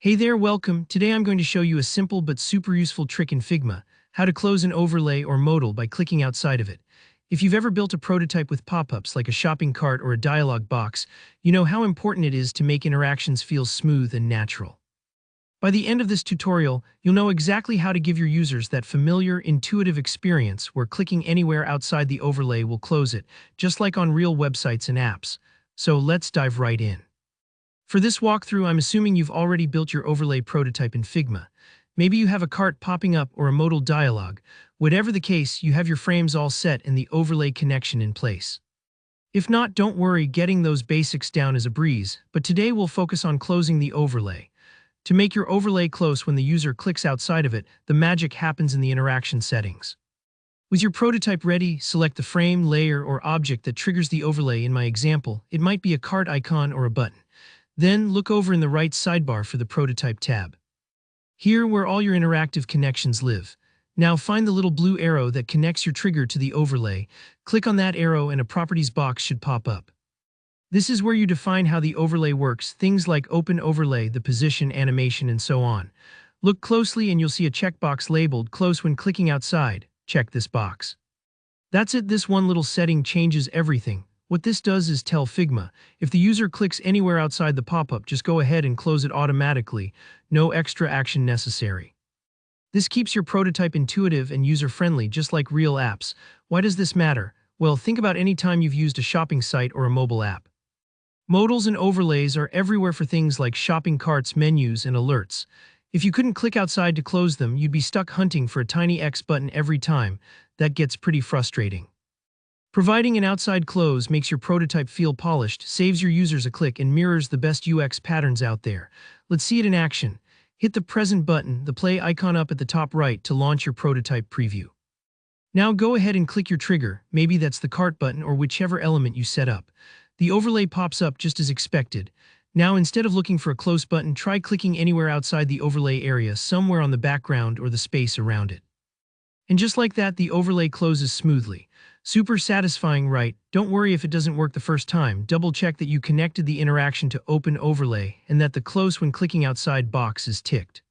Hey there, welcome. Today I'm going to show you a simple but super useful trick in Figma, how to close an overlay or modal by clicking outside of it. If you've ever built a prototype with pop-ups like a shopping cart or a dialog box, you know how important it is to make interactions feel smooth and natural. By the end of this tutorial, you'll know exactly how to give your users that familiar, intuitive experience where clicking anywhere outside the overlay will close it, just like on real websites and apps. So let's dive right in. For this walkthrough, I'm assuming you've already built your overlay prototype in Figma. Maybe you have a cart popping up or a modal dialog. Whatever the case, you have your frames all set and the overlay connection in place. If not, don't worry, getting those basics down is a breeze, but today we'll focus on closing the overlay. To make your overlay close when the user clicks outside of it, the magic happens in the interaction settings. With your prototype ready, select the frame, layer, or object that triggers the overlay. In my example, it might be a cart icon or a button. Then look over in the right sidebar for the Prototype tab. Here where all your interactive connections live. Now find the little blue arrow that connects your trigger to the overlay. Click on that arrow and a Properties box should pop up. This is where you define how the overlay works, things like Open Overlay, the position, animation, and so on. Look closely and you'll see a checkbox labeled Close when clicking outside. Check this box. That's it, this one little setting changes everything. What this does is tell Figma, if the user clicks anywhere outside the pop-up, just go ahead and close it automatically, no extra action necessary. This keeps your prototype intuitive and user-friendly, just like real apps. Why does this matter? Well, think about any time you've used a shopping site or a mobile app. Modals and overlays are everywhere for things like shopping carts, menus, and alerts. If you couldn't click outside to close them, you'd be stuck hunting for a tiny X button every time. That gets pretty frustrating. Providing an outside close makes your prototype feel polished, saves your users a click, and mirrors the best UX patterns out there. Let's see it in action. Hit the present button, the play icon up at the top right, to launch your prototype preview. Now go ahead and click your trigger, maybe that's the cart button or whichever element you set up. The overlay pops up just as expected. Now instead of looking for a close button, try clicking anywhere outside the overlay area, somewhere on the background or the space around it. And just like that, the overlay closes smoothly. Super satisfying, right? Don't worry if it doesn't work the first time. Double check that you connected the interaction to Open Overlay and that the close when clicking outside box is ticked.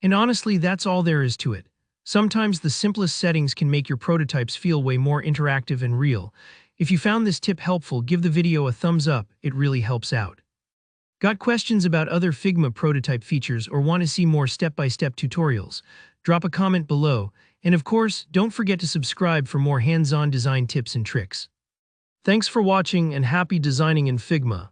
And honestly, that's all there is to it. Sometimes the simplest settings can make your prototypes feel way more interactive and real. If you found this tip helpful, give the video a thumbs up, it really helps out. Got questions about other Figma prototype features or want to see more step-by-step tutorials? Drop a comment below. And of course, don't forget to subscribe for more hands-on design tips and tricks. Thanks for watching and happy designing in Figma.